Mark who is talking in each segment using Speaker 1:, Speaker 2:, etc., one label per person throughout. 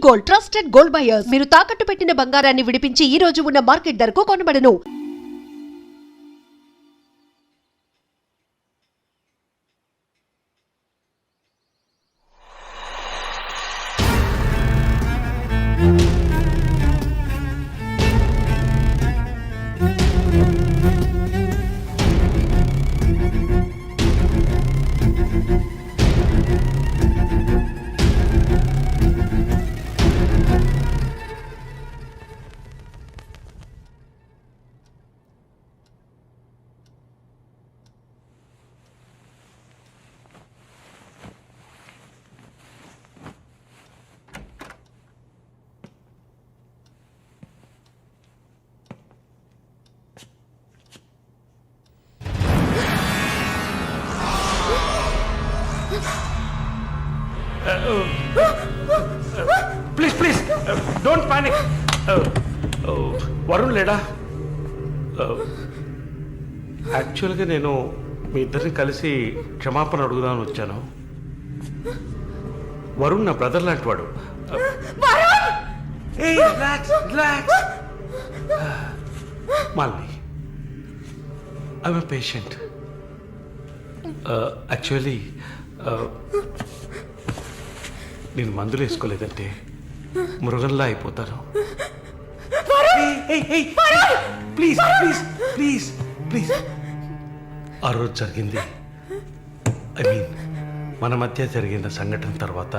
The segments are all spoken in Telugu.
Speaker 1: Gold, trusted gold buyers. మీరు తాకట్టు పెట్టిన బంగారాన్ని విడిపించి ఈ రోజు ఉన్న మార్కెట్ ధరకు కొనబడను.
Speaker 2: Please don't panic. వరుణ్ లేడా? యాక్చువల్గా నేను మీ ఇద్దరిని కలిసి క్షమాపణ అడుగుదామని వచ్చాను. వరుణ్ నా బ్రదర్ లాంటి వాడు. Malini, I'm a patient. Actually నేను మందులు వేసుకోలేదంటే మృగంలా అయిపోతాను. Please please please please. ఆ రోజు జరిగింది, ఐ మీన్ మన మధ్య జరిగిన సంఘటన తర్వాత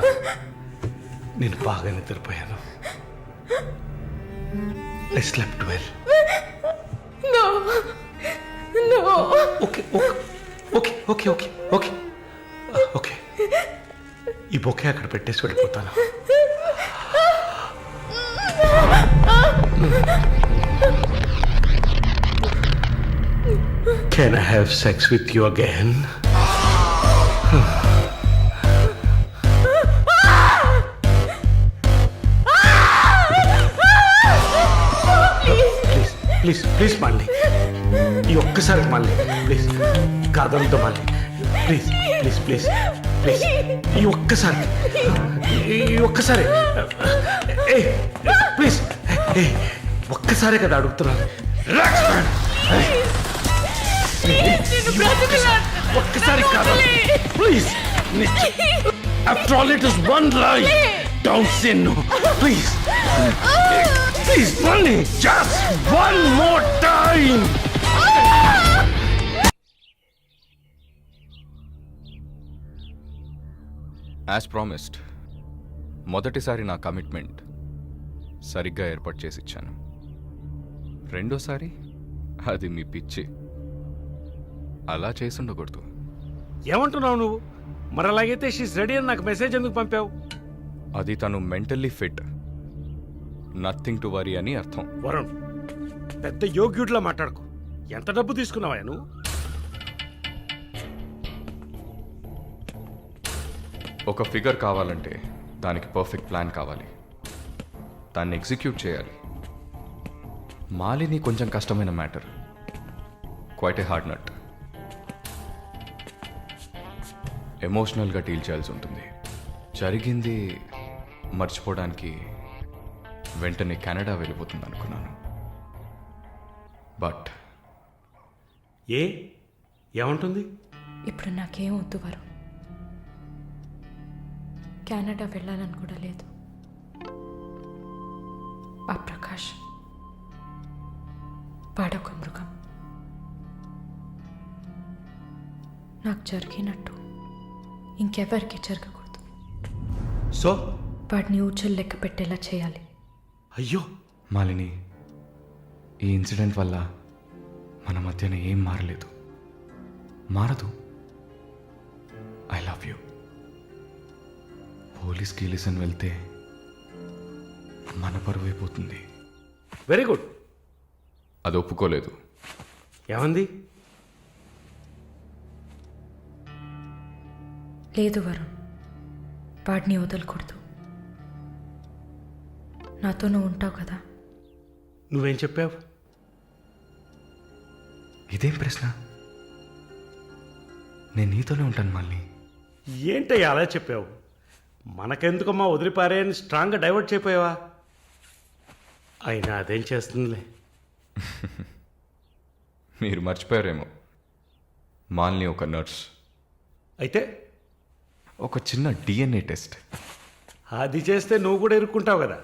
Speaker 2: నేను బాగా నిద్రపోయాను. I slept well. Okay okay okay okay okay okay. ఈ బొకే అక్కడ పెట్టేసి వెళ్ళిపోతాను. Can I have sex with you again? Please please మళ్ళీ ఈ ఒక్కసారి మళ్ళీ ప్లీజ్ కాదంతో మళ్ళీ ప్లీజ్ ప్లీజ్ ప్లీజ్ ప్లీజ్ ఈ ఒక్కసారి ఏ ప్లీజ్ ఏ ఒక్కసారే కదా అడుగుతున్నాను. ఒక్కసారి కాదు please. After all it is one life. Don't say no please please మళ్ళీ just one more time.
Speaker 3: As promised మొదటిసారి నా కమిట్మెంట్ సరిగ్గా ఏర్పాటు చేసి ఇచ్చాను. రెండోసారి అది మీ పిచ్చి. అలా చేసి ఉండకూడదు.
Speaker 2: ఏమంటున్నావు నువ్వు? మరి అలాగైతే షీస్ రెడీ అని నాకు మెసేజ్ ఎందుకు పంపావు?
Speaker 3: అది తను mentally fit, nothing to worry అని అర్థం.
Speaker 2: వరుణ్, పెద్ద యోగ్యుడిలా మాట్లాడుకో. ఎంత డబ్బు తీసుకున్నావా నువ్వు?
Speaker 3: ఒక ఫిగర్ కావాలంటే దానికి పర్ఫెక్ట్ ప్లాన్ కావాలి, దాన్ని ఎగ్జిక్యూట్ చేయాలి. మాలిని కొంచెం కష్టమైన matter, quite a hard nut. ఎమోషనల్గా డీల్ చేయాల్సి ఉంటుంది. జరిగింది మర్చిపోవడానికి వెంటనే కెనడా వెళ్ళిపోతుంది అనుకున్నాను. బట్
Speaker 2: ఏమంటుంది?
Speaker 4: ఇప్పుడు నాకేం వద్దు వరుణ్. కెనడా వెళ్ళాలని కూడా లేదు. ఆ ప్రకాష్ వాడొక మృగం. నాకు జరిగినట్టు ఇంకెవరికి జరగకూడదు.
Speaker 2: సో
Speaker 4: వాడిని ఊచలు లెక్క పెట్టేలా చేయాలి.
Speaker 2: అయ్యో
Speaker 3: మాలిని, ఈ ఇన్సిడెంట్ వల్ల మన మధ్యన ఏం మారలేదు, మారదు. I love you. పోలీస్కి లిసన్ వెళ్తే మన పరువు అయిపోతుంది.
Speaker 2: Very good.
Speaker 3: అది ఒప్పుకోలేదు.
Speaker 2: ఏమంది?
Speaker 4: లేదు వరుణ్, వాడిని వదలకూడదు. నాతో నువ్వు ఉంటావు కదా.
Speaker 2: నువ్వేం చెప్పావు?
Speaker 3: ఇదేం ప్రశ్న? నేను నీతోనే ఉంటాను మళ్ళీ.
Speaker 2: ఏంటయ్యా అలా చెప్పావు? మనకెందుకమ్మా వదిలిపారే అని స్ట్రాంగ్గా డైవర్ట్ చేయపోయావా? అయినా అదేం చేస్తుందిలే.
Speaker 3: మీరు మర్చిపోయారేమో, మాలిని ఒక నర్స్.
Speaker 2: అయితే
Speaker 3: ఒక చిన్న డిఎన్ఏ టెస్ట్.
Speaker 2: అది చేస్తే నువ్వు కూడా ఇరుక్కుంటావు కదా.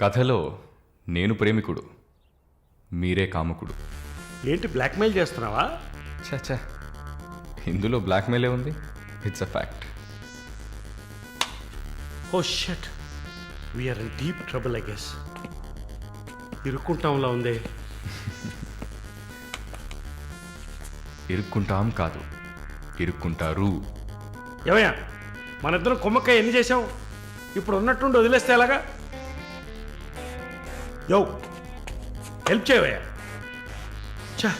Speaker 3: కథలో నేను ప్రేమికుడు, మీరే కాముకుడు.
Speaker 2: ఏంటి బ్లాక్మెయిల్ చేస్తున్నావా?
Speaker 3: చచ్చా, ఇందులో బ్లాక్మెయిలే ఉంది. It's a fact.
Speaker 2: Oh shit, we're in deep trouble I guess. ఇరుక్కుంటాంలా ఉంది.
Speaker 3: ఇరుక్కుంటాం కాదు, ఇరుక్కుంటారు.
Speaker 2: ఏమయ్యా, మన ఇద్దరం కొమ్మక్కాయ ఎన్ని చేసాం? ఇప్పుడు ఉన్నట్టుండి వదిలేస్తే ఎలాగా? యో, హెల్ప్ చేయవయ్యా. చా,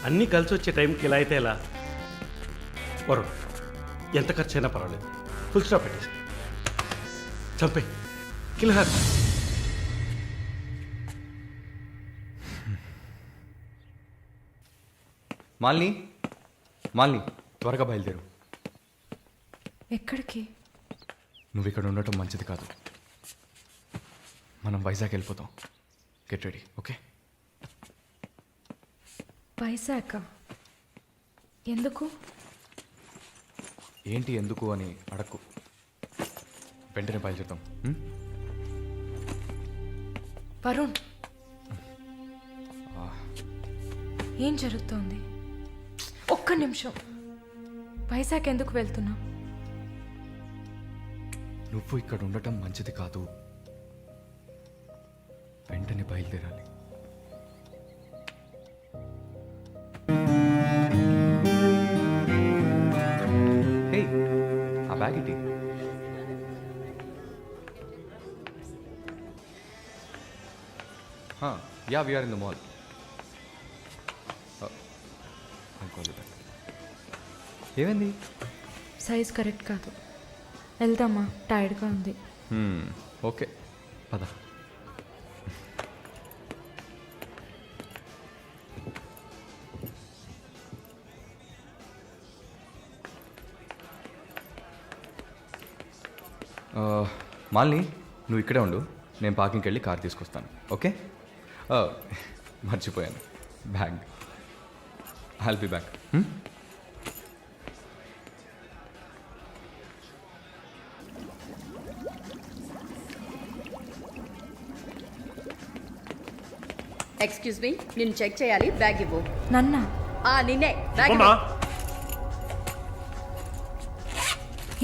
Speaker 2: అన్నీ కలిసి వచ్చే టైంకి ఇలా అయితే ఎలా? వరుణ్, ఎంత ఖర్చు అయినా పర్వాలేదు, ఫుల్ స్టాప్ పెట్టేసి చంపే కిల్హర్.
Speaker 3: మాలిని, మాలిని, త్వరగా బయలుదేరు.
Speaker 4: ఎక్కడికి?
Speaker 3: నువ్వు ఇక్కడ ఉండటం మంచిది కాదు. మనం వైజాగ్ వెళ్ళిపోతాం. Get ready, okay?
Speaker 4: వైజాగ్ ఎందుకు?
Speaker 3: ఏంటి ఎందుకు అని అడక్కు, వెంటనే బయలుదేరుతాం.
Speaker 4: వరుణ్, ఏం జరుగుతోంది? ఒక్క నిమిషం. వైజాగ్ ఎందుకు వెళ్తున్నా?
Speaker 3: నువ్వు ఇక్కడ ఉండటం మంచిది కాదు, వెంటనే బయలుదేరాలి. హే, ఆ బ్యాగ్ ఇటీ. Yeah, we're in the mall. ఏమైంది?
Speaker 4: సైజ్ కరెక్ట్ కాదు. వెళ్దామా? టైర్డ్గా ఉంది.
Speaker 3: ఓకే, పద. మాలిని, నువ్వు ఇక్కడే ఉండు, నేను పార్కింగ్కి వెళ్ళి కార్ తీసుకొస్తాను, ఓకే? మర్చిపోయాను, bag. I'll be back.
Speaker 5: Excuse me, నేను చెక్ చేయాలి, బ్యాగ్ ఇవ్వు.
Speaker 4: నన్నా?
Speaker 5: నిన్నే, బ్యాగ్
Speaker 2: అమ్మా,
Speaker 5: ఇవ్వు.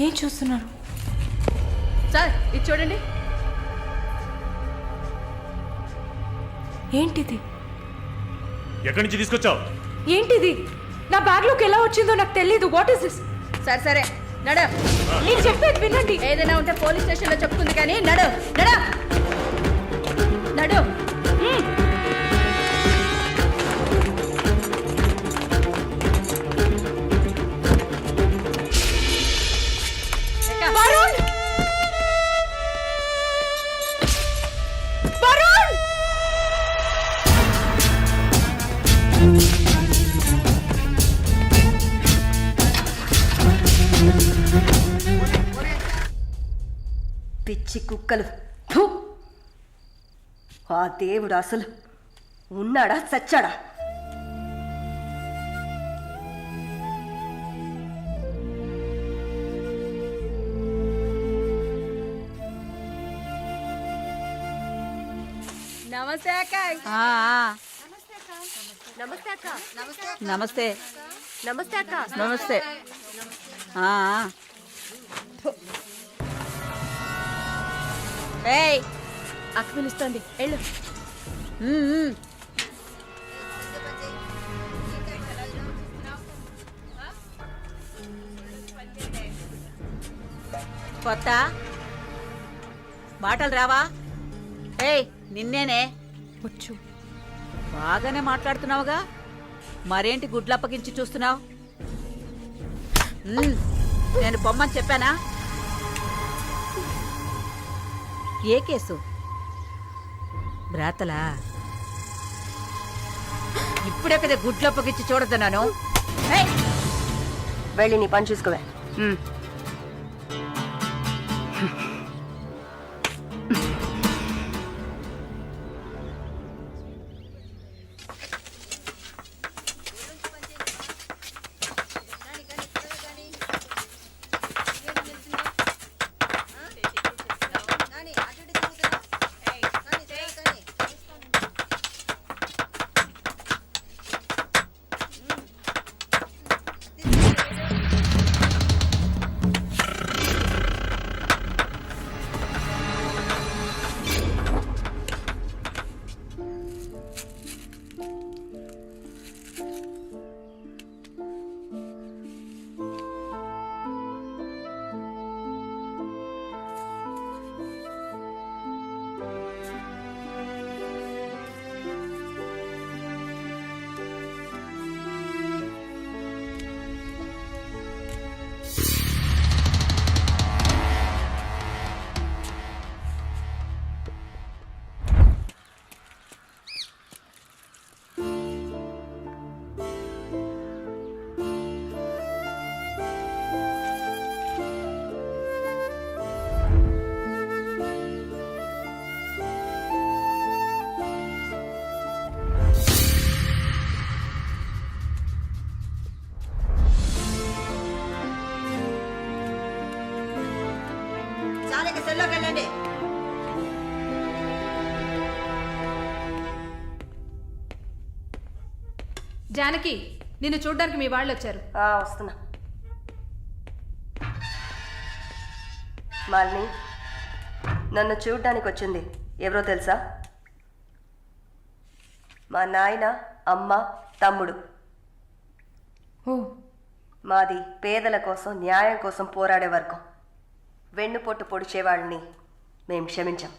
Speaker 4: ఏం చూస్తున్నారు?
Speaker 5: సార్, ఇది చూడండి.
Speaker 4: ఏంటిది?
Speaker 2: ఎక్కడి నుంచి తీసుకొచ్చావు?
Speaker 4: ఏంటిది? నా బ్యాగ్లోకి ఎలా వచ్చిందో నాకు తెలీదు. What is this?
Speaker 5: సరే సరే, నడు.
Speaker 4: నేను చెప్పేది వినండి.
Speaker 5: ఏదైనా ఉంటే పోలీస్ స్టేషన్లో చెప్పుకుంది కానీ నడు నడు నడు.
Speaker 4: వరుణ్! వరుణ్!
Speaker 6: పిచ్చి కుక్కలు. థు! ఆ దేవుడు అసలు ఉన్నాడా చచ్చాడా?
Speaker 5: నమస్తే అక్క.
Speaker 6: నమస్తే అక్క.
Speaker 5: నమస్తే
Speaker 6: నమస్తే అక్క.
Speaker 5: నమస్తే. ఏయ్, అక్క పిలుస్తుంది, వెళ్ళు.
Speaker 7: కొత్త మాటలు రావా? ఏయ్, నిన్నేనే.
Speaker 4: వచ్చు.
Speaker 7: బాగానే మాట్లాడుతున్నావుగా, మరేంటి గుడ్లప్పగించి చూస్తున్నావు? నేను పొమ్మని చెప్పానా? ఏ కేసు? బ్రాతలా? ఇప్పుడే కదా గుడ్లప్పగించి చూడతున్నాను.
Speaker 6: వెళ్ళి నీ పని చూసుకోవే. చాలక సెల్లోకి వెళ్ళండి.
Speaker 5: జానకి, నిన్ను చూడ్డానికి మీ వాళ్ళు వచ్చారు.
Speaker 6: వస్తున్నా. మాలిని, నన్ను చూడ్డానికి వచ్చింది ఎవరో తెలుసా? మా నాయన, అమ్మ, తమ్ముడు.
Speaker 4: ఓ,
Speaker 6: మాది పేదల కోసం, న్యాయం కోసం పోరాడే వర్గం. వెన్నుపోటు పొడిచేవాళ్ళని మేం క్షమించాం.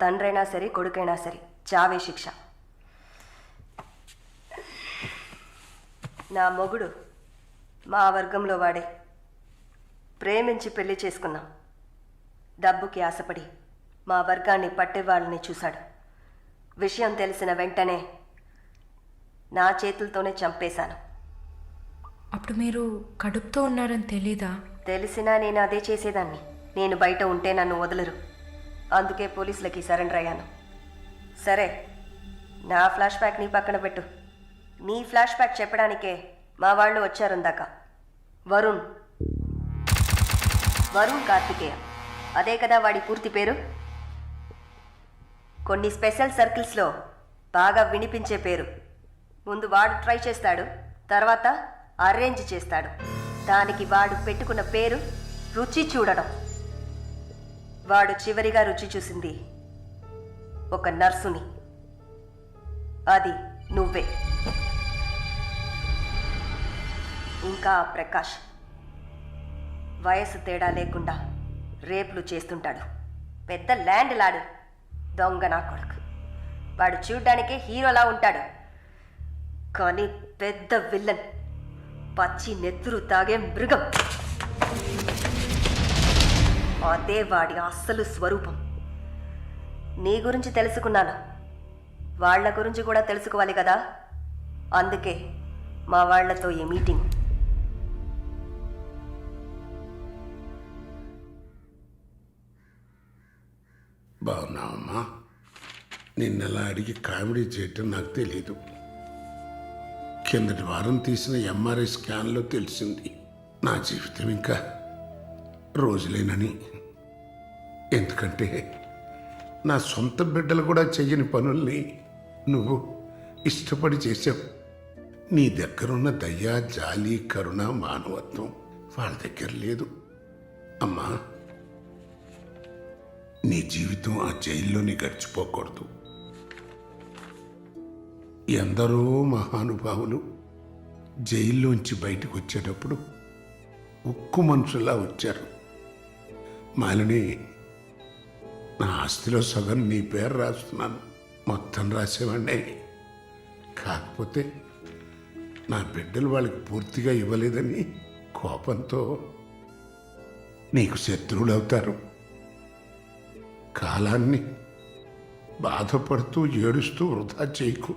Speaker 6: తండ్రైనా సరే, కొడుకైనా సరే, చావే శిక్ష. నా మొగుడు మా వర్గంలో వాడే. ప్రేమించి పెళ్లి చేసుకున్నాం. డబ్బుకి ఆశపడి మా వర్గాన్ని పట్టేవాళ్ళని చూశాడు. విషయం తెలిసిన వెంటనే నా చేతులతోనే చంపేశాను.
Speaker 4: అప్పుడు మీరు కడుపుతో ఉన్నారని తెలీదా?
Speaker 6: తెలిసినా నేను అదే చేసేదాన్ని. నేను బయట ఉంటే నన్ను వదలరు. అందుకే పోలీసులకి సరెండర్ అయ్యాను. సరే, నా ఫ్లాష్ బ్యాక్ నీ పక్కన పెట్టు. నీ ఫ్లాష్ బ్యాక్ చెప్పడానికే మా వాళ్ళు వచ్చారుందాక. వరుణ్ కార్తికేయ, అదే కదా వాడి పూర్తి పేరు. కొన్ని స్పెషల్ సర్కిల్స్లో బాగా వినిపించే పేరు. ముందు వాడు ట్రై చేస్తాడు, తర్వాత అరేంజ్ చేస్తాడు. దానికి వాడు పెట్టుకున్న పేరు రుచి చూడడం. వాడు చివరిగా రుచి చూసింది ఒక నర్సుని. అది నువ్వే. ఇంకా ప్రకాష్ వయసు తేడా లేకుండా రేపులు చేస్తుంటాడు. పెద్ద ల్యాండ్ లాడు, దొంగ నా కొడుకు. వాడు చూడ్డానికే హీరోలా ఉంటాడు, కానీ పెద్ద విల్లన్, పచ్చి నెత్తురు తాగే మృగం. అదే వాడి అస్సలు స్వరూపం. నీ గురించి తెలుసుకున్నాను, వాళ్ళ గురించి కూడా తెలుసుకోవాలి కదా. అందుకే మా వాళ్లతో ఈ మీటింగ్.
Speaker 8: బాగున్నావమ్మా? నిన్నలా అడిగి కామెడీ చేయటం నాకు తెలీదు. కిందటి వారం తీసిన ఎంఆర్ఐ స్కాన్లో తెలిసింది నా జీవితం ఇంకా రోజులేనని. ఎందుకంటే నా సొంత బిడ్డలు కూడా చెయ్యని పనుల్ని నువ్వు ఇష్టపడి చేసావు. నీ దగ్గరున్న దయ, జాలి, కరుణ, మానవత్వం వాళ్ళ దగ్గర లేదు. అమ్మా, నీ జీవితం ఆ జైల్లోని గడిచిపోకూడదు. ఎందరో మహానుభావులు జైల్లోంచి బయటకు వచ్చేటప్పుడు ఉక్కు మనుషులా వచ్చారు. మాలిని, నా ఆస్తిలో సగం నీ పేరు రాస్తున్నాను. మొత్తం రాసేవాడినే. కాకపోతే నా బిడ్డలు వాళ్ళకి పూర్తిగా ఇవ్వలేదని కోపంతో నీకు శత్రువులు అవుతారు. కాలాన్ని బాధపడుతూ ఏడుస్తూ వృధా చేయకు.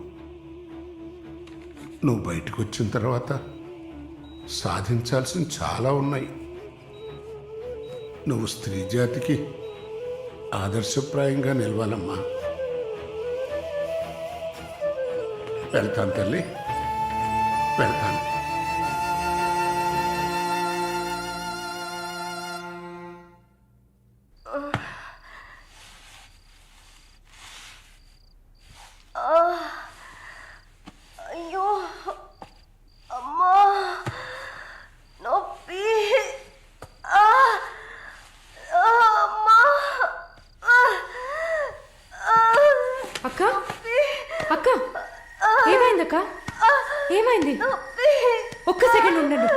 Speaker 8: నువ్వు బయటకు వచ్చిన తర్వాత సాధించాల్సిన చాలా ఉన్నాయి. నువ్వు స్త్రీ జాతికి ఆదర్శప్రాయంగా నిలవాలమ్మా. వెళ్తాను తల్లి, వెళ్తాను.
Speaker 6: అయ్యో అమ్మా నొప్పి. అమ్మా
Speaker 4: అక్క అక్క ఏమైంది అక్క? ఏమైంది? ఒక్క సెకండ్ ఉండండి,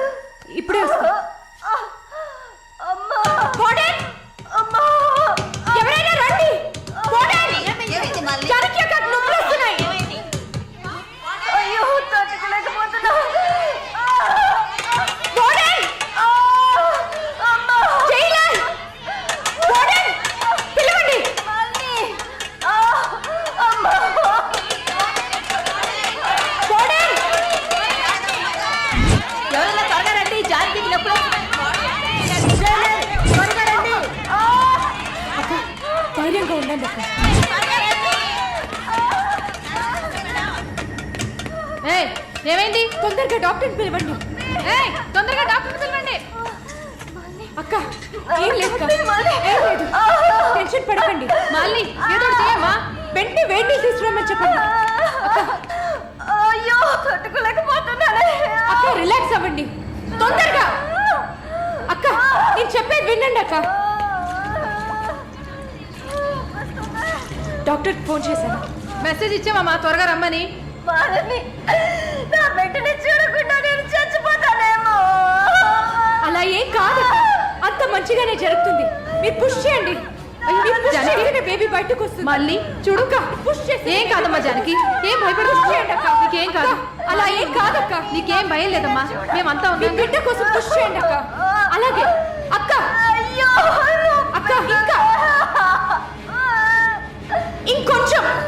Speaker 4: ఇప్పుడే వస్తా.
Speaker 6: అమ్మా
Speaker 4: వార్డెన్! ఎవరైనా రండి! వార్డెన్! జానకి అక్క, నొప్పులు వస్తున్నాయి.
Speaker 6: అయ్యో తట్టుకోలేకపోతున్నా.
Speaker 4: వార్డెన్! జైలర్! వార్డెన్! పిలవండి. వార్డెన్!
Speaker 7: ఎవరైనా త్వరగా రండి, జానకి నొప్పులు. త్వరగా రండి.
Speaker 4: అక్క, ధైర్యంగా ఉండండి అక్క. ఏమైంది? తొందరగా డాక్టర్ని పిలవండి. తొందరగా డాక్టర్ని పిలవండి. అక్క, ఏం లేదు అక్క. ఏం లేదు, టెన్షన్ పడకండి. మళ్ళీ ఏదో చేయమ్మా, వెంటనే వేడి తీసుకురమ్మని చెప్పండి.
Speaker 6: అయ్యో తట్టుకోలేకపోతున్నానే.
Speaker 4: అక్క, రిలాక్స్ అవ్వండి తొందరగా. అక్క, నేను చెప్పేది వినండి అక్క. డాక్టర్కి ఫోన్ చేశాను, మెసేజ్ ఇచ్చామమ్మా త్వరగా రమ్మని.
Speaker 6: మారని నా బిడ్డని చూడకుండా నేను చచ్చిపోతానేమో.
Speaker 4: అలా ఏం కాదు, అంత మంచిగానే జరుగుతుంది. మీరు పుష్ చేయండి. బేబీ బయటకు వస్తుంది. మళ్ళీ చూడుక పుష్ చేసి. ఏం కాదమ్మా జానకి, ఏం భయపడి పుష్ చేయండి అక్క. నీకేం కాదు. అలా ఏం కాదక్క, నీకేం భయం లేదమ్మా. మేమంతా ఉన్నాం. బిడ్డ కోసం పుష్ చేయండి అక్క. అలాగే అక్క.
Speaker 6: అయ్యో
Speaker 4: అక్క, ఇంకా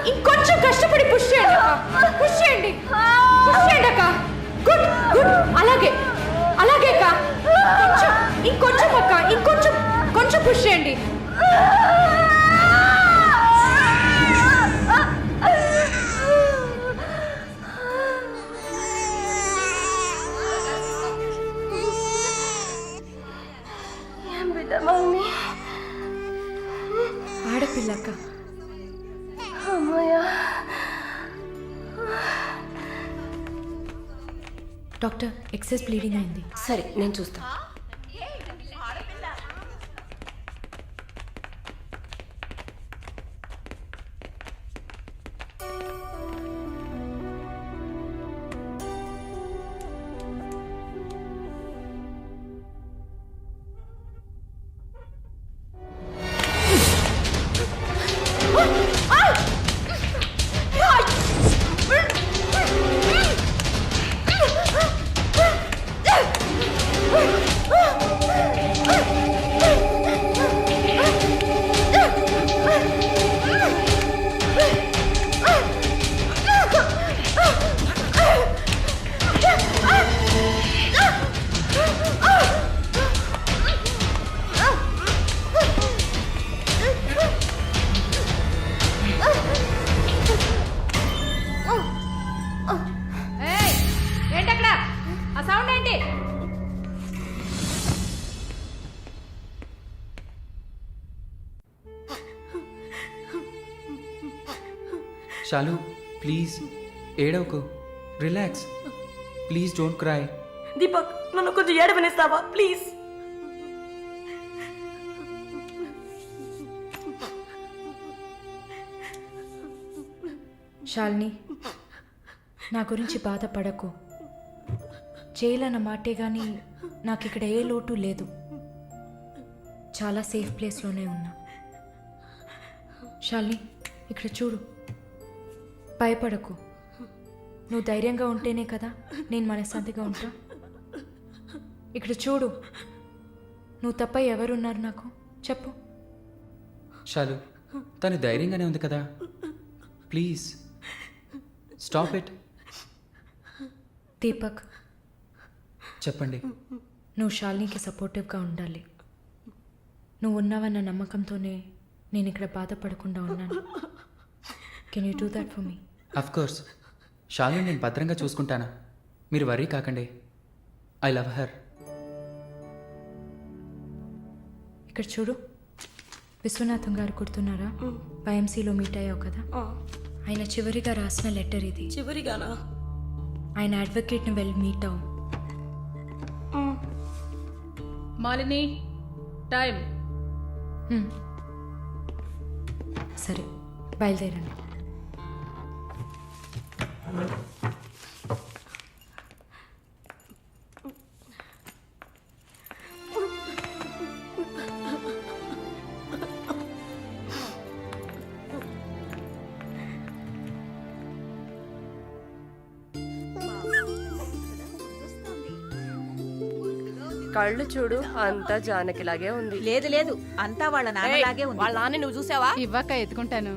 Speaker 4: ఇంకొంచెం కష్టపడి పుష్ చేయండి అక్క. పుష్ చేయండి, పుష్ చేయండి అక్క. Good good. అలాగే అలాగే అక్క. ఇంకొంచెం అక్క, కొంచెం పుష్ చేయండి.
Speaker 6: ఏం బిడ్డ మమ్మీ?
Speaker 4: ఆడపిల్ల అక్క.
Speaker 6: అమ్మయ్యా.
Speaker 4: డాక్టర్, ఎక్సెస్ బ్లీడింగ్ అయింది.
Speaker 6: సరే నేను చూస్తాను.
Speaker 4: ఏంటక్కడ ఆ సౌండ్ ఏంటి?
Speaker 9: శాలు, ప్లీజ్ ఏడవకు, relax. Please don't cry.
Speaker 10: Deepak, నన్ను కొంచెం ఏడవనిస్తావా ప్లీజ్?
Speaker 4: శాలిని, నా గురించి బాధపడకు. జైలు అన్న మాటే కానీ నాకు ఇక్కడ ఏ లోటు లేదు. చాలా సేఫ్ ప్లేస్లోనే ఉన్నా. శాలిని, ఇక్కడ చూడు, భయపడకు. నువ్వు ధైర్యంగా ఉంటేనే కదా నేను మనశ్శాంతిగా ఉంటా. ఇక్కడ చూడు, నువ్వు తప్ప ఎవరున్నారు నాకు చెప్పు.
Speaker 9: శాలు, తను ధైర్యంగానే ఉంది కదా. Please stop it.
Speaker 4: నువ్వు ఉన్నావన్న నమ్మకంతోనే నేను ఇక్కడ బాధపడకుండా ఉన్నాను. Can you do that for me?
Speaker 9: Of course Shalu, నేను భద్రంగా చూసుకుంటానా, మీరు వర్రీ కాకండి. I love her.
Speaker 4: ఇక్కడ చూడు, విశ్వనాథం గారు గుర్తున్నారా? వైఎంసీలో మీట్ అయ్యావు కదా, ఆయన చివరిగా రాసిన లెటర్ ఇది.
Speaker 10: చివరిగానా?
Speaker 4: ఆయన అడ్వకేట్ని వెళ్ళి మీట్ అవ్వు.
Speaker 5: మాలిని, టైం.
Speaker 4: సరే, బయలుదేరండి.
Speaker 6: కళ్ళు చూడు, అంతా జానకిలాగే ఉంది.
Speaker 7: లేదు లేదు, అంతా వాళ్ళ నాన్నలాగే ఉంది.
Speaker 5: వాళ్ళ నాన్న నువ్వు చూసావా?
Speaker 4: ఇవ్వక ఎత్తుకుంటాను.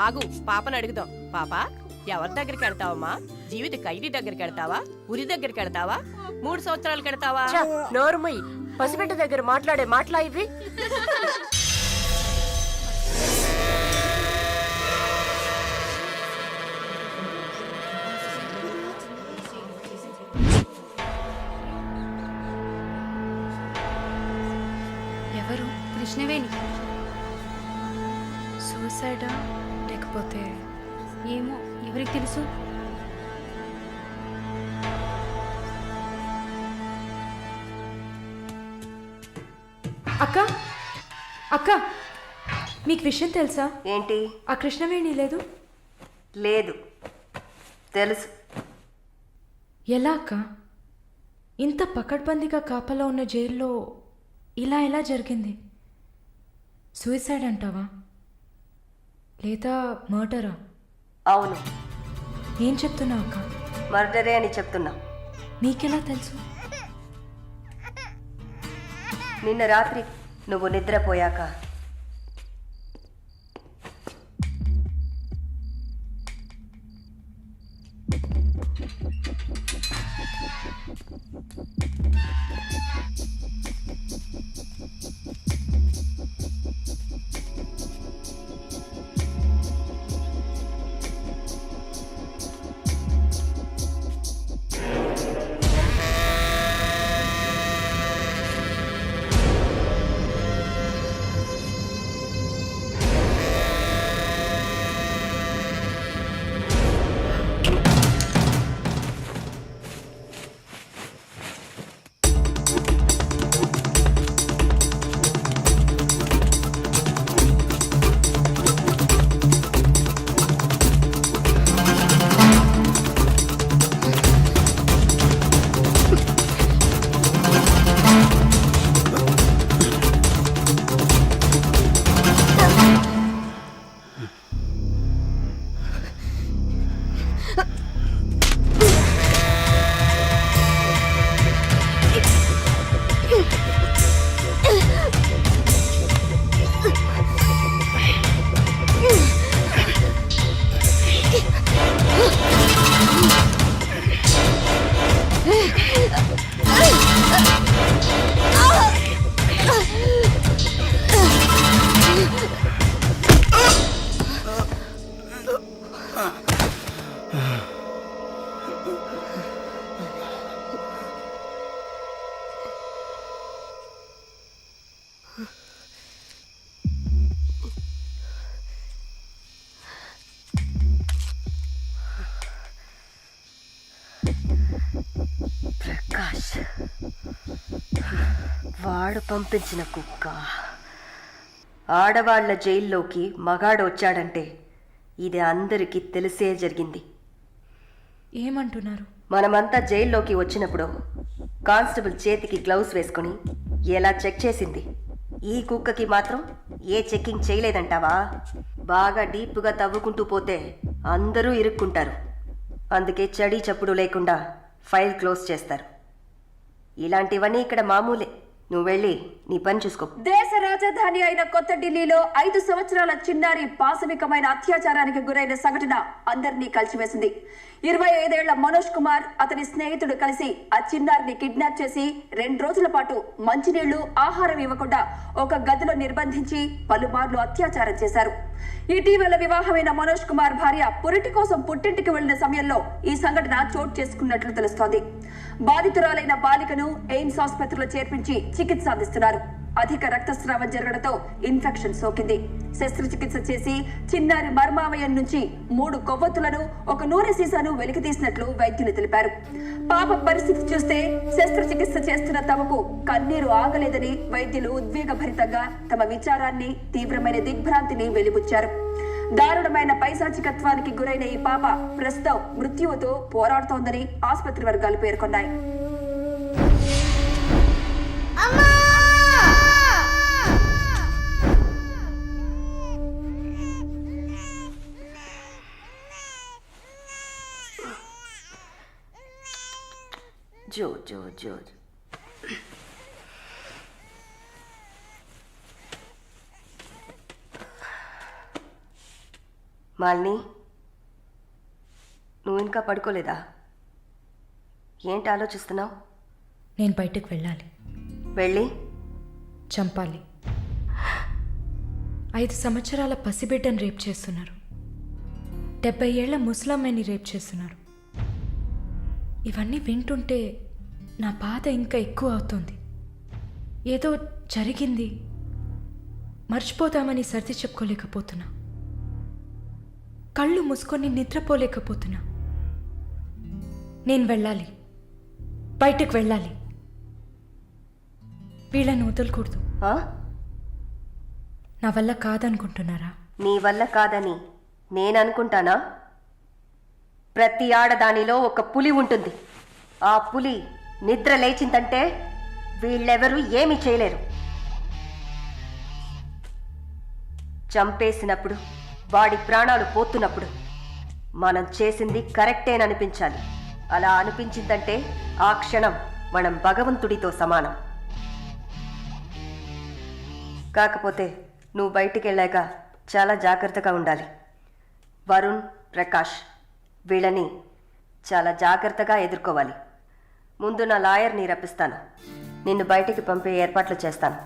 Speaker 5: ఆగు, పాపను అడుగుదాం. పాప, ఎవరి దగ్గరికి వెళ్తావమ్మా? జీవిత ఖైదీ దగ్గరికి వెళ్తావా? ఉరి దగ్గరికి వెళ్తావా? 3 సంవత్సరాలు కడతావా?
Speaker 6: నోరుమయ్యి, పసిబిడ్డ దగ్గర మాట్లాడే మాటలా ఇవి?
Speaker 4: ఎవరు?
Speaker 10: కృష్ణవేణి.
Speaker 4: సూసైడా లేకపోతే?
Speaker 10: ఏమో, ఎవరికి తెలుసు?
Speaker 4: అక్క, అక్క, మీకు విషయం తెలుసా?
Speaker 6: ఏంటి?
Speaker 4: ఆ కృష్ణవేణి లేదు.
Speaker 6: లేదు, తెలుసు.
Speaker 4: ఎలా అక్క? ఇంత పకడ్బందీగా కాపలా ఉన్న జైల్లో ఇలా ఎలా జరిగింది? సూసైడ్ అంటావా లేదా మర్డరా?
Speaker 6: అవును.
Speaker 4: ఏం చెప్తున్నావు అక్క?
Speaker 6: మర్డరే అని చెప్తున్నా.
Speaker 4: నీకెలా తెలుసు?
Speaker 6: నిన్న రాత్రి నువ్వు నిద్రపోయాక ప్రకాష్ వాడు పంపించిన కుక్క. ఆడవాళ్ల జైల్లోకి మగాడు వచ్చాడంటే ఇది అందరికీ తెలిసే జరిగింది.
Speaker 4: ఏమంటున్నారు?
Speaker 6: మనమంతా జైల్లోకి వచ్చినప్పుడు కానిస్టేబుల్ చేతికి గ్లౌస్ వేసుకుని ఎలా చెక్ చేసింది, ఈ కుక్కకి మాత్రం ఏ చెక్కింగ్ చేయలేదంటావా? బాగా డీప్గా తవ్వుకుంటూ పోతే అందరూ ఇరుక్కుంటారు. అందుకే చడి చప్పుడు లేకుండా ఫైల్ క్లోజ్ చేస్తారు. ఇలాంటివన్నీ ఇక్కడ మామూలే. నువ్వు వెళ్ళి నీ పని చూసుకో.
Speaker 4: దేశ రాజధాని అయిన కొత్త ఢిల్లీలో 5 సంవత్సరాల చిన్నారి పాశవికమైన అత్యాచారానికి గురైన సంఘటన అందరినీ కలిసివేసింది. 25 ఏళ్ల మనోజ్ కుమార్ అతని స్నేహితుడు కలిసి ఆ చిన్నారిని కిడ్నాప్ చేసి 2 రోజుల పాటు మంచినీళ్లు ఆహారం ఇవ్వకుండా ఒక గదిలో నిర్బంధించి పలుమార్లు అత్యాచారం చేశారు. ఇటీవల వివాహమైన మనోజ్ కుమార్ భార్య పురిటి కోసం పుట్టింటికి వెళ్లిన సమయంలో ఈ సంఘటన చోటు చేసుకున్నట్లు తెలుస్తోంది. బాధితురాలైన బాలికను ఎయిమ్స్ ఆసుపత్రిలో చేర్పించి చికిత్స అందిస్తున్నారు. అధిక రక్తస్రావం జరగడంతో ఇన్ఫెక్షన్ సోకింది. శస్త్రచికిత్స చేసి చిన్నారి మర్మావయం నుంచి 3 కొవ్వొత్తులను, ఒక నూనె సీసాను వెలికితీసినట్లు వైద్యులు తెలిపారు. పాప పరిస్థితి చూస్తే శస్త్రచికిత్స చేస్తున్న తమకు కన్నీరు ఆగలేదని వైద్యులు ఉద్వేగభరితంగా తమ విచారాన్ని, తీవ్రమైన దిగ్భ్రాంతిని వెలిబుచ్చారు. దారుణమైన పైశాచికత్వానికి గురైన ఈ పాప ప్రస్తుతం మృత్యువుతో పోరాడుతోందని ఆసుపత్రి వర్గాలు పేర్కొన్నాయి.
Speaker 6: జో జో జో మాలిని, నువ్వు ఇంకా పడుకోలేదా? ఏంటి ఆలోచిస్తున్నావు?
Speaker 4: నేను బయటకు వెళ్ళాలి.
Speaker 6: వెళ్ళి
Speaker 4: చంపాలి. 5 సంవత్సరాల పసిబిడ్డను రేప్ చేస్తున్నారు. 70 ఏళ్ల ముసలమ్మని రేప్ చేస్తున్నారు. ఇవన్నీ వింటుంటే నా బాధ ఇంకా ఎక్కువ అవుతుంది. ఏదో జరిగింది, మర్చిపోతామని సర్ది చెప్పుకోలేకపోతున్నా. కళ్ళు మూసుకొని నిద్రపోలేకపోతున్నా. నేను వెళ్ళాలి, బయటకు వెళ్ళాలి. వీళ్ళని వదలకూడదు. నా వల్ల కాదనుకుంటున్నారా?
Speaker 6: నీ వల్ల కాదని నేననుకుంటానా? ప్రతి ఆడదానిలో ఒక పులి ఉంటుంది. ఆ పులి నిద్ర లేచిందంటే వీళ్ళెవరూ ఏమీ చేయలేరు. చంపేసినప్పుడు, వాడి ప్రాణాలు పోతున్నప్పుడు మనం చేసింది కరెక్టేననిపించాలి. అలా అనిపించిందంటే ఆ క్షణం మనం భగవంతుడితో సమానం. కాకపోతే నువ్వు బయటికి వెళ్ళాక చాలా జాగ్రత్తగా ఉండాలి. వరుణ్, ప్రకాష్ వీళ్ళని చాలా జాగ్రత్తగా ఎదుర్కోవాలి. ముందు నా లాయర్ని రప్పిస్తాను. నిన్ను బయటికి పంపే ఏర్పాట్లు చేస్తాను.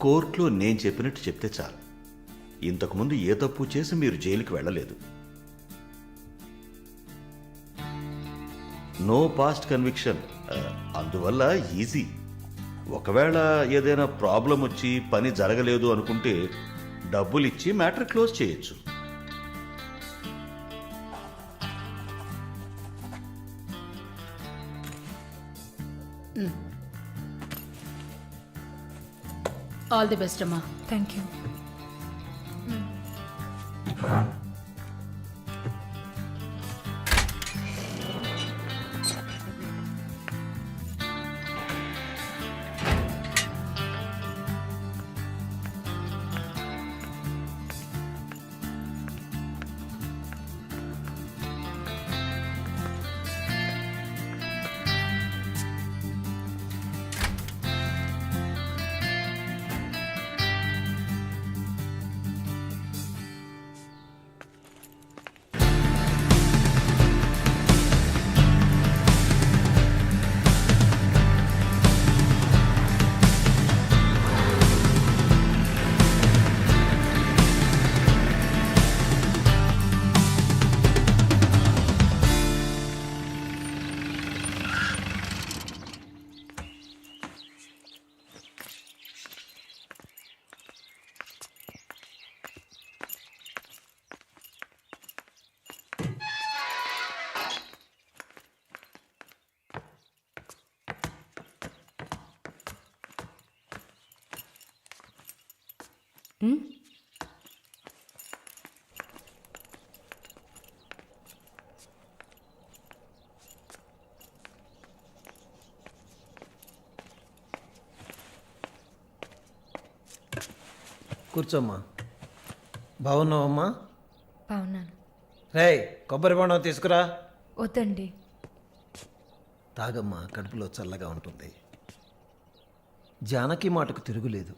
Speaker 11: కోర్టులో నేను చెప్పినట్టు చెప్తే చాలు. ఇంతకుముందు ఏ తప్పు చేసి మీరు జైలుకి వెళ్ళలేదు. నో పాస్ట్ కన్విక్షన్, అందువల్ల ఈజీ. ఒకవేళ ఏదైనా ప్రాబ్లం వచ్చి పని జరగలేదు అనుకుంటే డబ్బులు ఇచ్చి మ్యాటర్ క్లోజ్ చేయొచ్చు.
Speaker 10: ఆల్ ది బెస్ట్ అమ్మా.
Speaker 4: Thank you.
Speaker 12: కూర్చోమ్మా. బాగున్నావమ్మా?
Speaker 4: బాగున్నాను.
Speaker 12: రేయ్, కొబ్బరి బొండం తీసుకురా.
Speaker 4: వద్దండి.
Speaker 12: తాగమ్మా, కడుపులో చల్లగా ఉంటుంది. జానకి మాటకు తిరుగులేదు.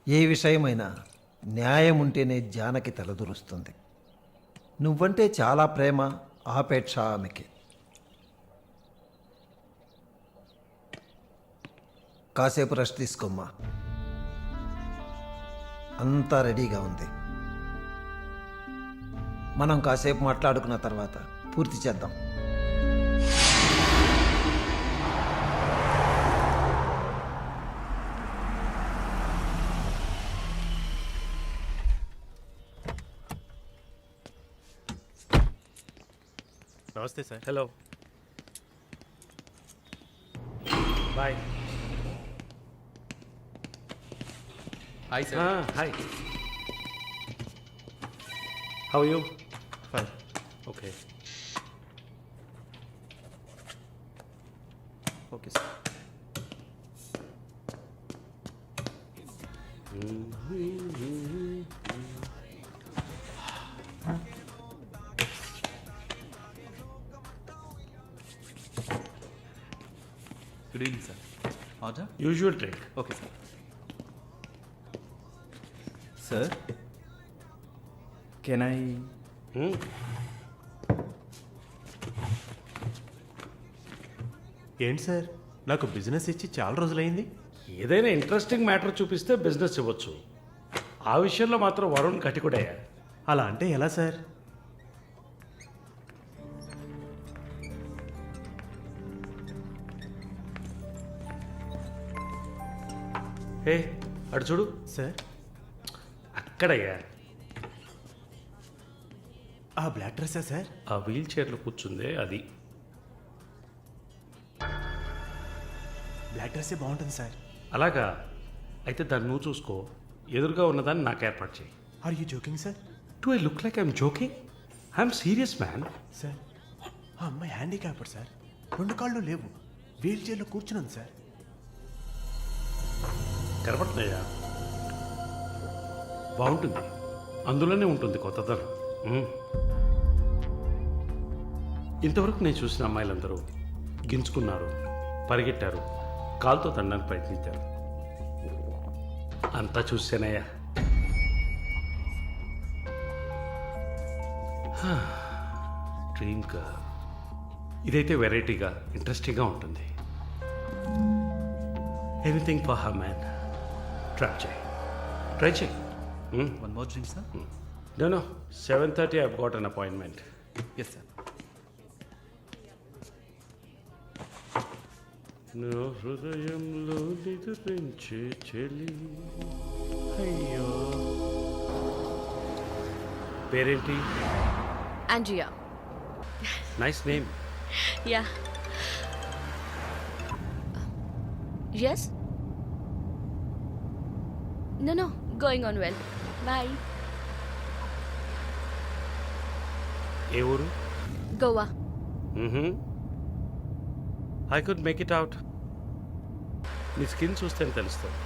Speaker 12: ఏ విషయమైనా న్యాయం ఉంటేనే జానకి తలదూరుస్తుంది. నువ్వంటే చాలా ప్రేమ, ఆపేక్ష ఆమెకి. కాసేపు రెస్ట్ తీసుకోమ్మా, అంతా రెడీగా ఉంది. మనం కాసేపు మాట్లాడుకున్న తర్వాత పూర్తి చేద్దాం.
Speaker 2: నమస్తే sir. Hello, boy.
Speaker 9: Hi sir.
Speaker 2: Hi, how you?
Speaker 9: Fine.
Speaker 2: Okay
Speaker 9: okay sir. Good evening sir. Order?
Speaker 2: Usual drink.
Speaker 9: Okay sir. Sir, can I?
Speaker 2: ఏంటి సార్, నాకు బిజినెస్ ఇచ్చి చాలా రోజులైంది. ఏదైనా ఇంట్రెస్టింగ్ మ్యాటర్ చూపిస్తే బిజినెస్ ఇవ్వచ్చు. ఆ విషయంలో మాత్రం వరుణ్ కటికుడయ్యా. అలా అంటే ఎలా సార్? ఏ అటు చూడు సార్, అక్కడయ్యా. ఆ బ్లాక్ డ్రెస్సా సార్? ఆ వీల్ చైర్లో కూర్చుందే అది. బ్లాక్ డ్రెస్సే బాగుంటుంది సార్. అలాగా, అయితే దాన్ని నువ్వు చూసుకో. ఎదురుగా ఉన్నదాన్ని నాకు ఏర్పాటు చేయి. Are you joking sir? Do I look like I'm joking? I'm serious man. Sir, ఆ అమ్మాయి హ్యాండిక్యాప్డ్ సార్, 2 కాళ్ళు లేవు, వీల్ చైర్లో కూర్చున్నాను సార్. కనపడుతున్నాయా? బాగుంటుంది, అందులోనే ఉంటుంది కొత్తదనం. ఇంతవరకు నేను చూసిన అమ్మాయిలందరూ గించుకున్నారు, పరిగెట్టారు, కాలుతో తండడానికి ప్రయత్నించారు. అంతా చూసానయ్యా. డ్రీమ్ గర్ల్, ఇదైతే వెరైటీగా ఇంట్రెస్టింగ్గా ఉంటుంది. Anything for her man. Try చేయి.
Speaker 9: One more drink sir?
Speaker 2: No, 7:30 I've got an appointment.
Speaker 9: Yes sir.
Speaker 2: నా హృదయంలో నిద్రించే చెలి, అయ్యో. పేరేంటి?
Speaker 5: Andrea.
Speaker 2: Nice name.
Speaker 5: Yeah. Yes. No, going on well. Bye.
Speaker 2: ఏ ఊరు?
Speaker 5: Goa.
Speaker 2: I could make it out. నీ స్కిన్ చూస్తే తెలుస్తుంది.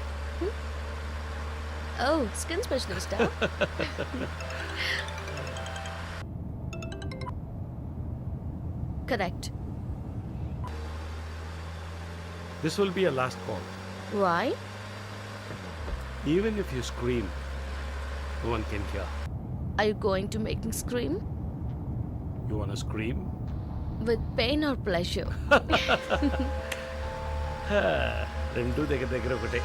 Speaker 5: Oh, skin specialist. Correct.
Speaker 2: This will be a last call.
Speaker 5: Why?
Speaker 2: Even if you scream, no one can hear.
Speaker 5: Are you going to make me scream?
Speaker 2: You want to scream?
Speaker 5: With pain or pleasure?
Speaker 2: రెండు దగ్గర ఒకటే.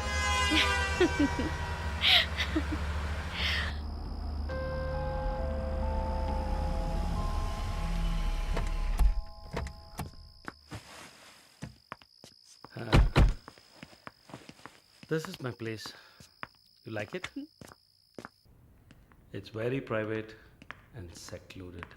Speaker 2: This is my place. You like it? It's very private and secluded.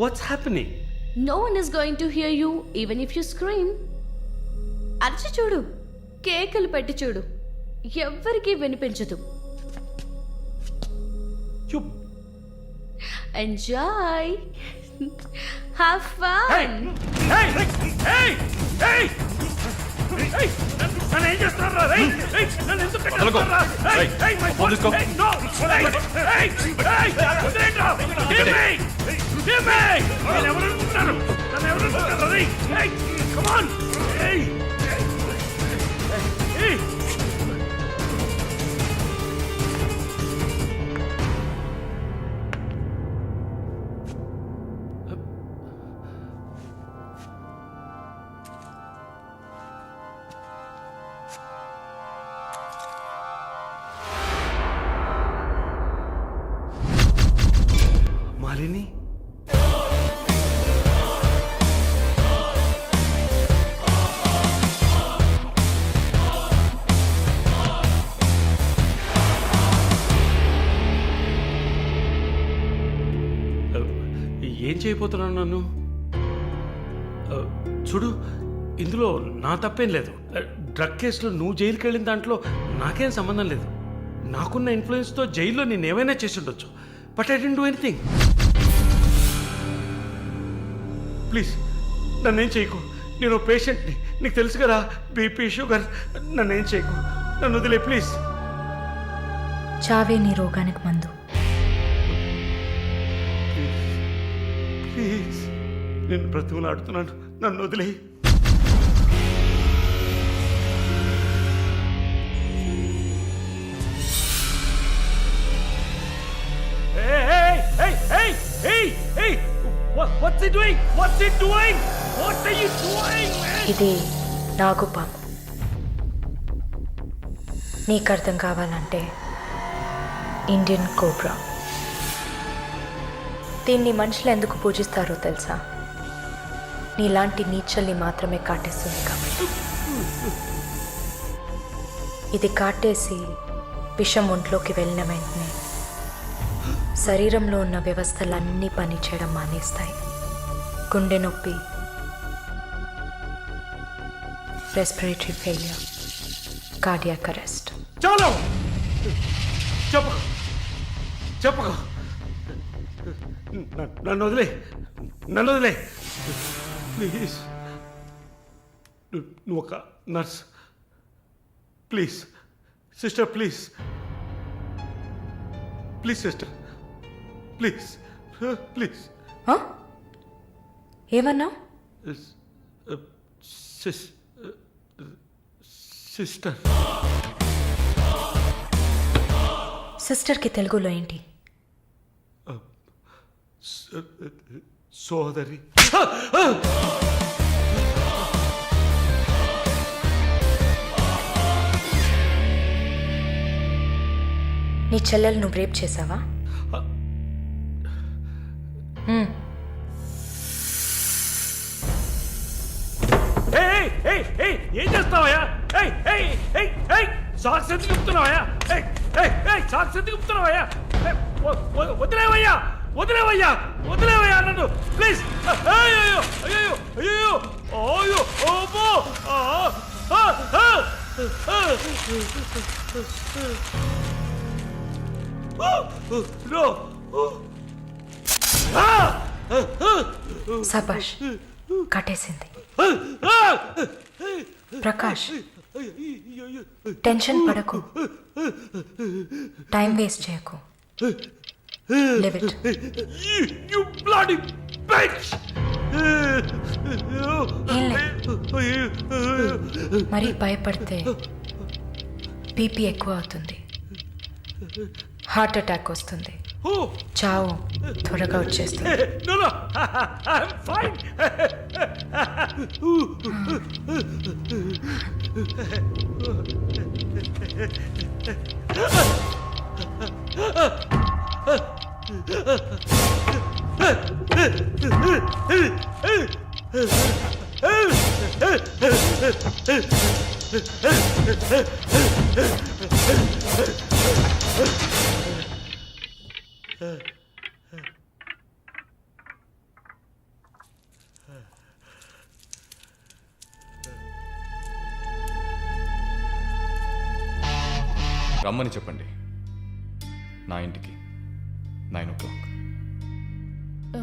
Speaker 2: What's happening?
Speaker 5: No one is going to hear you even if you scream. అరిచి చూడు.
Speaker 4: కేకలు పెట్టి చూడు, ఎవ్వరికీ వినిపించదు. Enjoy, have fun.
Speaker 2: నన్ను ఏం చేస్తారా? నన్ను ఎందుకు
Speaker 3: వదలకో. పోలీసుకో.
Speaker 2: ఎవరనుకుంటున్నారు? నన్ను ఎవరనుకుంటున్నారు? కమాన్. మాలిని, ఏం చేయబోతున్నాను నన్ను? చూడు, ఇందులో నా తప్పేం లేదు. డ్రగ్ కేసులో నువ్వు జైలుకి వెళ్ళిన దాంట్లో నాకేం సంబంధం లేదు. నాకున్న ఇన్ఫ్లుయెన్స్తో జైల్లో నేను ఏమైనా చేసి ఉండొచ్చు. But I didn't do anything. Please నన్నేం చేయకు. నేను పేషెంట్ని, నీకు తెలుసు కదా, బీపీ, షుగర్. నన్నేం చేయకు, నన్ను వదిలే ప్లీజ్.
Speaker 4: చావే నీ రోగానికి మందు.
Speaker 2: ప్లీజ్ నేను బ్రతిమలాడుతున్నాను, నన్ను వదిలే. What's he doing? What's he doing? What are you doing, man?
Speaker 4: ఇది నాగుపాము. నీకు అర్థం కావాలంటే ఇండియన్ కోబ్రా. దీన్ని మనుషులు ఎందుకు పూజిస్తారో తెలుసా? నీలాంటి నీచల్ని మాత్రమే కాటేస్తుంది కాబట్టి. ఇది కాటేసి విషం ఒంట్లోకి వెళ్ళిన వెంటనే శరీరంలో ఉన్న వ్యవస్థలన్నీ పనిచేయడం మానేస్తాయి. గుండె నొప్పి, రెస్పిరేటరీ ఫెయిల్యూర్, కార్డియాక్ అరెస్ట్.
Speaker 2: చాలు, చెప్పు చెప్పు, నన్ను వదిలే, నన్ను వదిలే ప్లీజ్. నువ్వు ఒక nurse, please sister, please please sister, please please.
Speaker 4: ఏమన్నా?
Speaker 2: సిస్టర్.
Speaker 4: సిస్టర్కి తెలుగులో ఏంటి?
Speaker 2: సోదరి.
Speaker 4: నీ చెల్లెలు నువ్వు రేప్ చేసావా?
Speaker 2: ఏం చేస్తావయ్యా? సాక్స్ ఎందుకు చెప్తున్నావయ్యా? సాక్స్ ఎందుకు చెప్తున్నావయ్యా? వదిలేవయ్యా, వదిలేవయ్యా, వదిలేవయ్యా నన్ను ప్లీజ్. అయ్యో అయ్యో అయ్యో అయ్యో ఓబో. నో.
Speaker 4: సబాష్, కట్టేసింది. ప్రకాష్, టెన్షన్ పడకు, టైం వేస్ట్ చేయకు. Live it.
Speaker 2: You bloody bitch!
Speaker 4: మరీ భయపడితే బీపీ ఎక్కువ అవుతుంది, హార్ట్ అటాక్ వస్తుంది, చావు త్వరగా వచ్చేస్తుంది.
Speaker 2: No, no, I'm fine.
Speaker 3: రమ్మని చెప్పండి నా ఇంటికి 9 o'clock.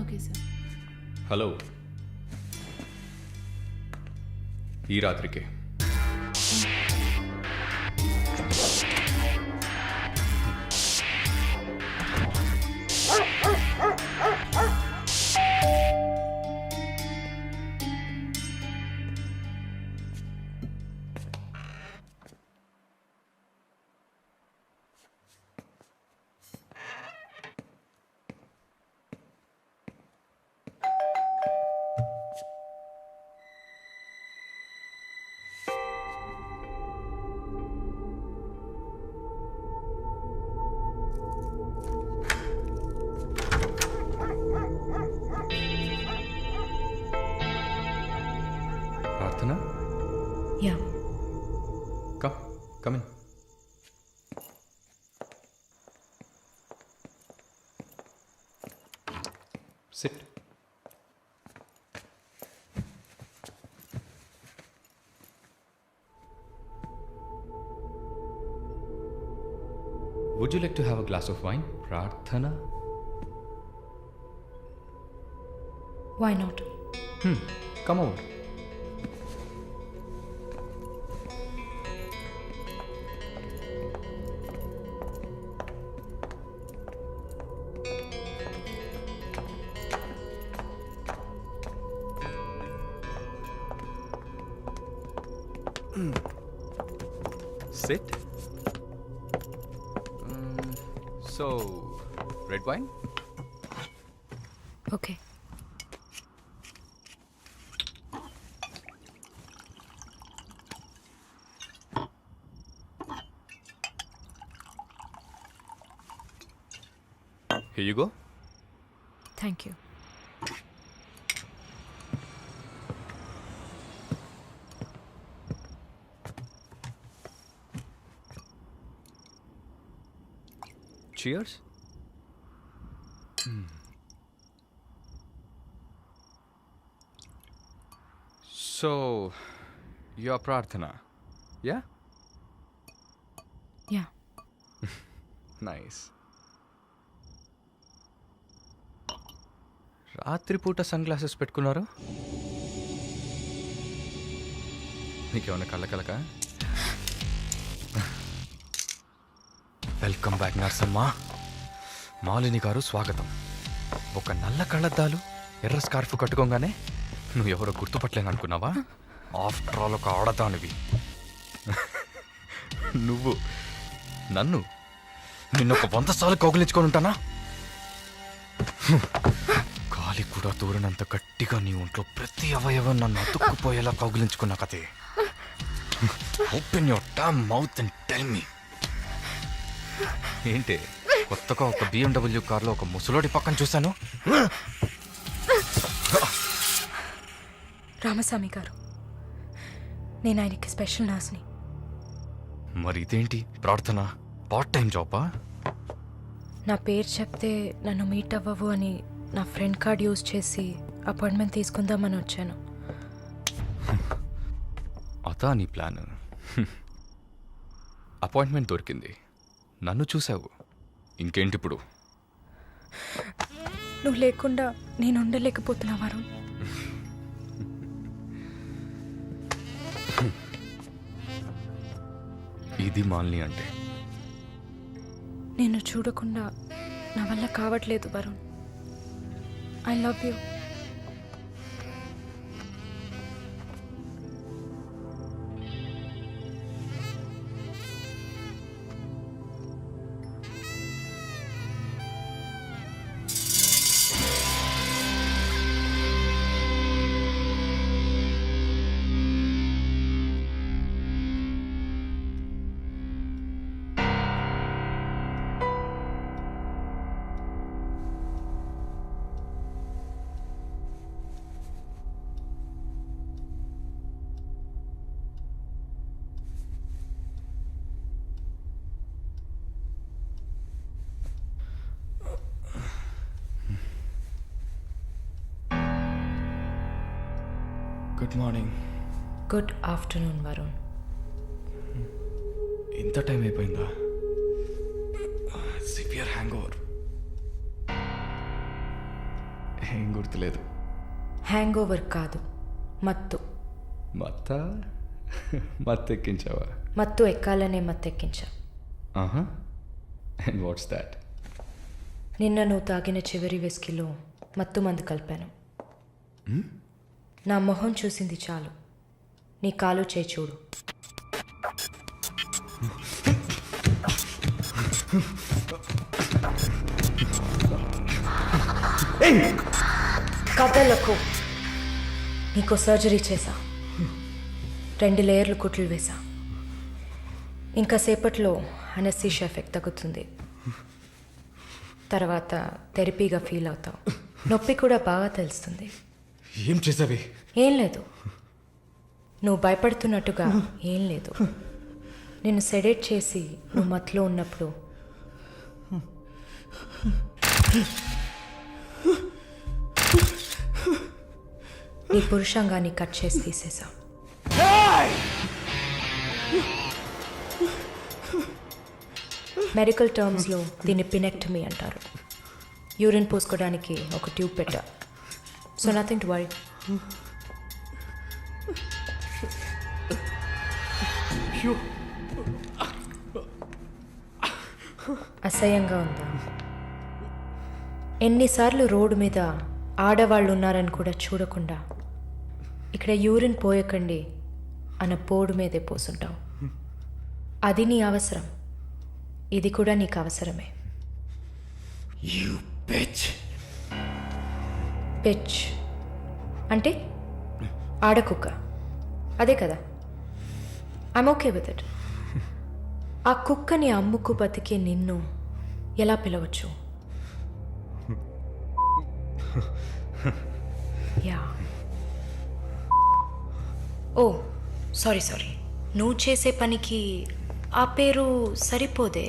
Speaker 10: Okay sir.
Speaker 3: హలో, ఈ రాత్రికే. ప్రార్థన,
Speaker 4: yeah,
Speaker 3: come in. Sit. Would you like to have a glass of wine, Prarthana?
Speaker 4: Why not?
Speaker 3: Come over. Sit. So, red wine?
Speaker 4: Okay.
Speaker 3: Here you go.
Speaker 4: Thank you.
Speaker 3: Cheers. So, you're Prarthana, yeah?
Speaker 4: Yeah.
Speaker 3: Nice. రాత్రిపూట సన్ గ్లాసెస్ పెట్టుకున్నారు? నీకేమన్నా కళ్ళ వెల్కమ్ బ్యాక్ నర్సమ్మ. మాలిని గారు స్వాగతం. ఒక నల్ల కళ్ళద్దాలు, ఎర్ర స్కార్ఫ్ కట్టుకోగానే నువ్వు ఎవరో గుర్తుపట్టలేను అనుకున్నావా? ఆఫ్టర్ ఆల్ ఒక ఆడదానివి. నువ్వు నిన్నొక 100 సార్లు కౌగిలించుకొని ఉంటానా? గాలి కూడా దూరనంత గట్టిగా నీ ఒంట్లో ప్రతి అవయవం నన్ను అతుక్కుపోయేలా కౌగిలించుకున్నా కదే. Open your damn mouth and tell me. ఏంటి కొత్తగా ఒక BMW కార్లో ఒక ముసలోడి పక్కన చూశాను?
Speaker 4: రామస్వామి గారు, నేను ఆయనకి స్పెషల్ నర్స్ని.
Speaker 3: మరి ఇదేంటి ప్రార్థన? పార్ట్ టైం జాబా?
Speaker 4: నా పేరు చెప్తే నన్ను మీట్ అవ్వవు అని నా ఫ్రెండ్ కార్డ్ యూజ్ చేసి అపాయింట్మెంట్ తీసుకుందామని వచ్చాను.
Speaker 3: అదా నీ ప్లాన్? అపాయింట్మెంట్ దొరికింది, నన్ను చూసావు, ఇంకేంటి ఇప్పుడు?
Speaker 4: నువ్వు లేకుండా నేను ఉండలేకపోతున్నా వరుణ్.
Speaker 3: ఇది మాలిని అంటే.
Speaker 4: నేను చూడకుండా నా వల్ల కావట్లేదు Varun. I love you.
Speaker 3: Good morning.
Speaker 4: Good afternoon Varun.
Speaker 3: ఇంత టైం అయిపోయిందా? ఏం గుర్తులేదు.
Speaker 4: హ్యాంగ్ ఓవర్ కాదు, మత్తు.
Speaker 3: మత్తెక్కించావా?
Speaker 4: మత్తు ఎక్కాలనే మత్తెక్కించా.
Speaker 3: ఆహా. And what's that?
Speaker 4: నిన్న నువ్వు తాగిన చివరి విస్కీలో మత్తు మందు కలిపాను. నా మొహం చూసింది చాలు, నీ కాలు చేయి చూడు. కథలకు నీకు సర్జరీ చేశా, 2 లేయర్లు కుట్లు వేశా. ఇంకా సేపట్లో అనస్థీషియా ఎఫెక్ట్ తగ్గుతుంది. తర్వాత థెరపీగా ఫీల్ అవుతావు. నొప్పి కూడా బాగా తెలుస్తుంది.
Speaker 3: ఏం చేసావి?
Speaker 4: ఏం లేదు, నువ్వు భయపడుతున్నట్టుగా ఏం లేదు. నేను సెడేట్ చేసి నువ్వు మత్తులో ఉన్నప్పుడు నీ పురుషాంగాన్ని కట్ చేసి తీసేసా. మెడికల్ టర్మ్స్లో దీన్ని పినెక్టమీ అంటారు. యూరిన్ పోసుకోవడానికి ఒక ట్యూబ్ పెట్టా. So nothing to worry. అసహ్యంగా ఉందా? ఎన్నిసార్లు రోడ్డు మీద ఆడవాళ్ళు ఉన్నారని కూడా చూడకుండా ఇక్కడ యూరిన్ పోయకండి అన్న పోడు మీదే పోసుంటావు. అది నీ అవసరం, ఇది కూడా నీకు అవసరమే. పిచ్ అంటే ఆడకుక్క, అదే కదా. I'm okay with it. ఆ కుక్కని అమ్ముకు బతికే నిన్ను ఎలా పిలవచ్చు? యా. ఓ సారీ, నువ్వు చేసే పనికి ఆ పేరు సరిపోదే.